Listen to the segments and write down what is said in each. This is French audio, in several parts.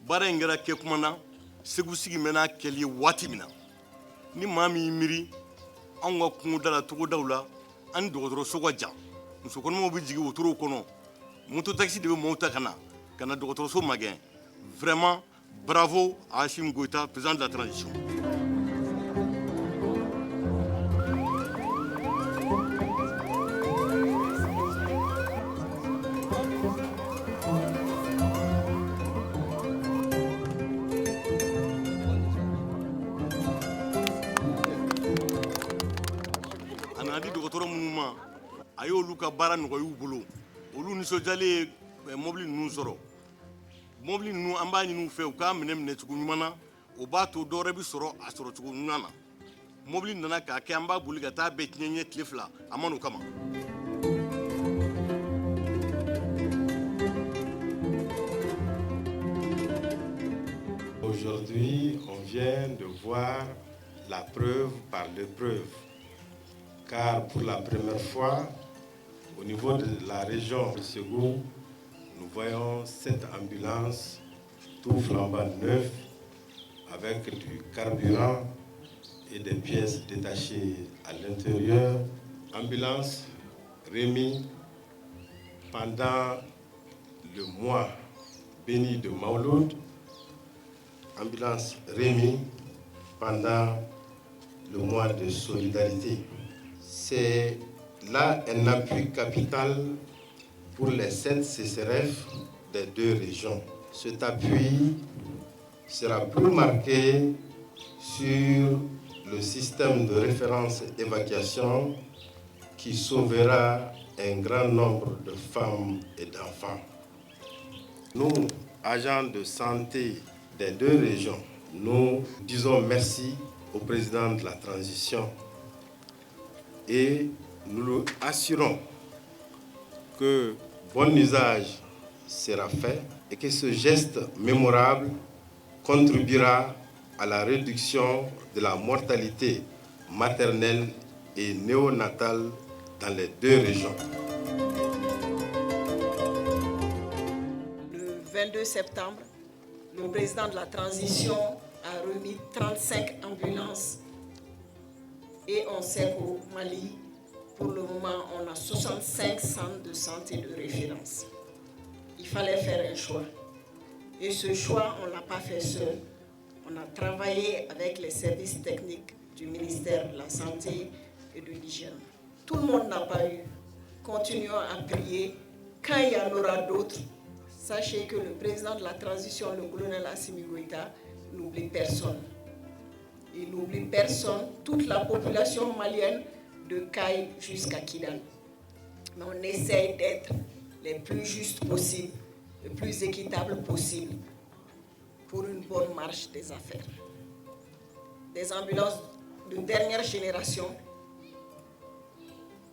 baara in kɛra kɛ kuma na Segu sigi mɛn'a kɛli ye waati min na ni maa min y'i miiri anw ka kungoda la togodaw la ani dɔgɔtɔrɔso ka jan musokɔnɔmaw bɛ jigin wotorow kɔnɔ moto taxi de bɛ maaw ta ka na dɔgɔtɔrɔso magɛn vraiment bravo à Assimi Goïta, président de la transition. A nana di dɔgɔtɔrɔ minnu ma a y'olu ka baara nɔgɔya u bolo olu nisɔndiyalen ye mobili ninnu sɔrɔ mobili ninnu an b'a ɲini u fɛ u k'a minɛ cogo ɲuman na o b'a to dɔwɛrɛ bɛ sɔrɔ a sɔrɔ cogo ɲuman na mobili nana k'a kɛ an b'a boli ka taa bɛɛ tiɲɛ ɲɛ tile fila a ma n'o kama. Aujourd'hui, on vient de voir la preuve par l'épreuve. Car pour la première fois, au niveau de la région de Ségou, nous voyons cette ambulance tout flambant neuve avec du carburant et des pièces détachées à l'intérieur. Ambulance remise pendant le mois béni de Mauloud. Ambulance remise pendant le mois de solidarité. C'est là un appui capital pour les 7 CCRF des 2 régions. Cet appui sera plus marqué sur le système de référence évacuation qui sauvera un grand nombre de femmes et d'enfants. Nous, agents de santé des 2 régions, nous disons merci au président de la transition et nous lui assurons que bon usage sera fait et que ce geste mémorable contribuera à la réduction de la mortalité maternelle et néonatale dans les 2 régions. Le 22 septembre, le président de la transition a remis 35 ambulances et on sait qu'au Mali, pour le moment, on a 65 centres de santé de référence. Il fallait faire un choix. Et ce choix, on ne l'a pas fait seul. On a travaillé avec les services techniques du ministère de la Santé et de l'Hygiène. Tout le monde n'a pas eu. Continuons à prier. Quand il y en aura d'autres, sachez que le président de la transition, le colonel Assimi Goïta, n'oublie personne. Il n'oublie personne, toute la population malienne de Caille jusqu'à Kidal. Mais on essaye d'être les plus justes possibles, les plus équitables possibles pour une bonne marche des affaires. Des ambulances de dernière génération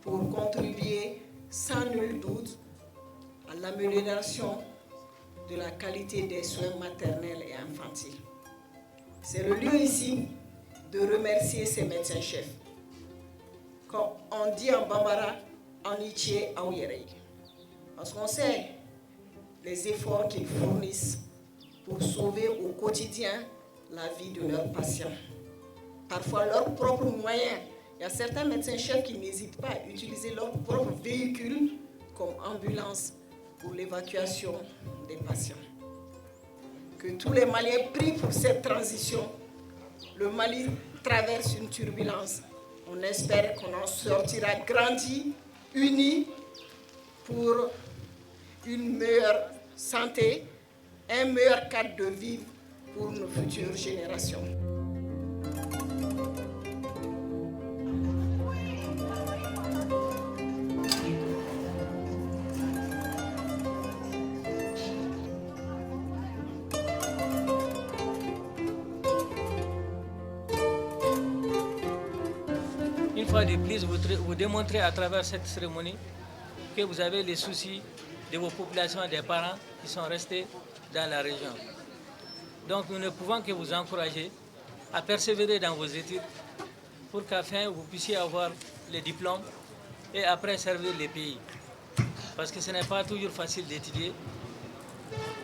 pour contribuer sans nul doute à l'amélioration de la qualité des soins maternels et infantiles. C'est le lieu ici de remercier ces médecins-chefs. Comme on dit en Bambara, en Iché, en Yerei. Parce qu'on sait les efforts qu'ils fournissent pour sauver au quotidien la vie de leurs patients. Parfois leurs propres moyens. Il y a certains médecins-chefs qui n'hésitent pas à utiliser leurs propres véhicules comme ambulance pour l'évacuation des patients. Que tous les Maliens prient pour cette transition. Le Mali traverse une turbulence. On espère qu'on en sortira grandi, unis pour une meilleure santé, un meilleur cadre de vie pour nos futures générations. Une fois de plus, vous démontrez à travers cette cérémonie que vous avez les soucis de vos populations et des parents qui sont restés dans la région. Donc nous ne pouvons que vous encourager à persévérer dans vos études pour qu'afin vous puissiez avoir les diplômes et après servir les pays. Parce que ce n'est pas toujours facile d'étudier.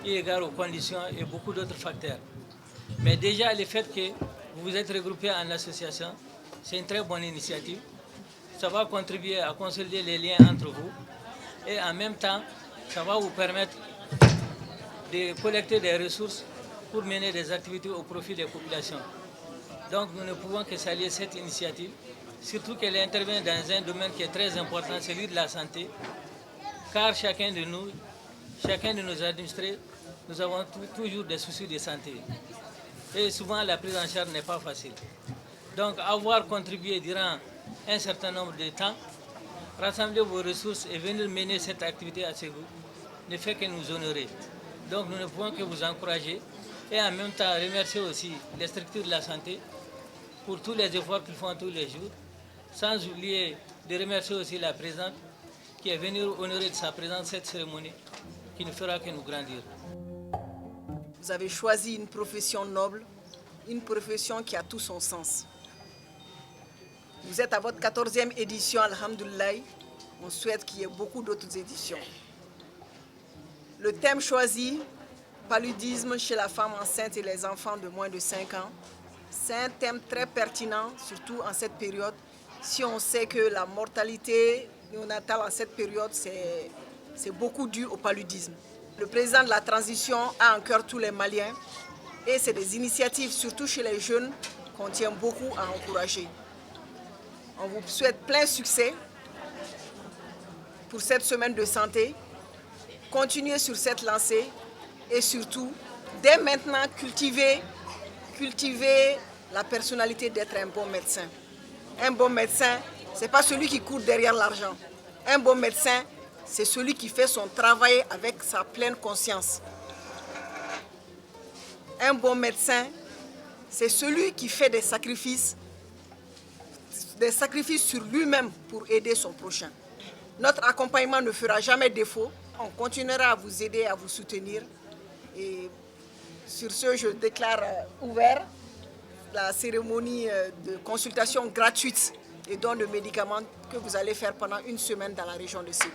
eu égard aux conditions et beaucoup d'autres facteurs. Mais déjà, le fait que vous vous êtes regroupés en association, c'est une très bonne initiative. Ça va contribuer à consolider les liens entre vous et en même temps, ça va vous permettre de collecter des ressources pour mener des activités au profit des populations. Donc nous ne pouvons que saluer cette initiative, surtout qu'elle intervient dans un domaine qui est très important, celui de la santé, car chacun de nous, chacun de nos administrés, nous avons toujours des soucis de santé. Et souvent la prise en charge n'est pas facile. Donc avoir contribué durant un certain nombre de temps, rassembler vos ressources et venir mener cette activité à Ségou ne fait que nous honorer. Donc nous ne pouvons que vous encourager et en même temps remercier aussi les structures de la santé pour tous les efforts qu'ils font tous les jours, sans oublier de remercier aussi la présidente qui est venue honorer de sa présence cette cérémonie qui ne fera que nous grandir. Vous avez choisi une profession noble, une profession qui a tout son sens. Vous êtes à votre 14e édition, alhamdoulilah. On souhaite qu'il y ait beaucoup d'autres éditions. Le thème choisi, paludisme chez la femme enceinte et les enfants de moins de 5 ans, c'est un thème très pertinent, surtout en cette période, si on sait que la mortalité néonatale en cette période, c'est beaucoup dû au paludisme. Le président de la transition a en cœur tous les Maliens et c'est des initiatives, surtout chez les jeunes, qu'on tient beaucoup à encourager. On vous souhaite plein succès pour cette semaine de santé. Continuez sur cette lancée et surtout, dès maintenant, cultivez la personnalité d'être un bon médecin. Un bon médecin, ce n'est pas celui qui court derrière l'argent. Un bon médecin, c'est celui qui fait son travail avec sa pleine conscience. Un bon médecin, c'est celui qui fait des sacrifices sur lui-même pour aider son prochain. Notre accompagnement ne fera jamais défaut. On continuera à vous aider, à vous soutenir. Et sur ce, je déclare ouvert la cérémonie de consultation gratuite et don de médicaments que vous allez faire pendant une semaine dans la région de Ségou.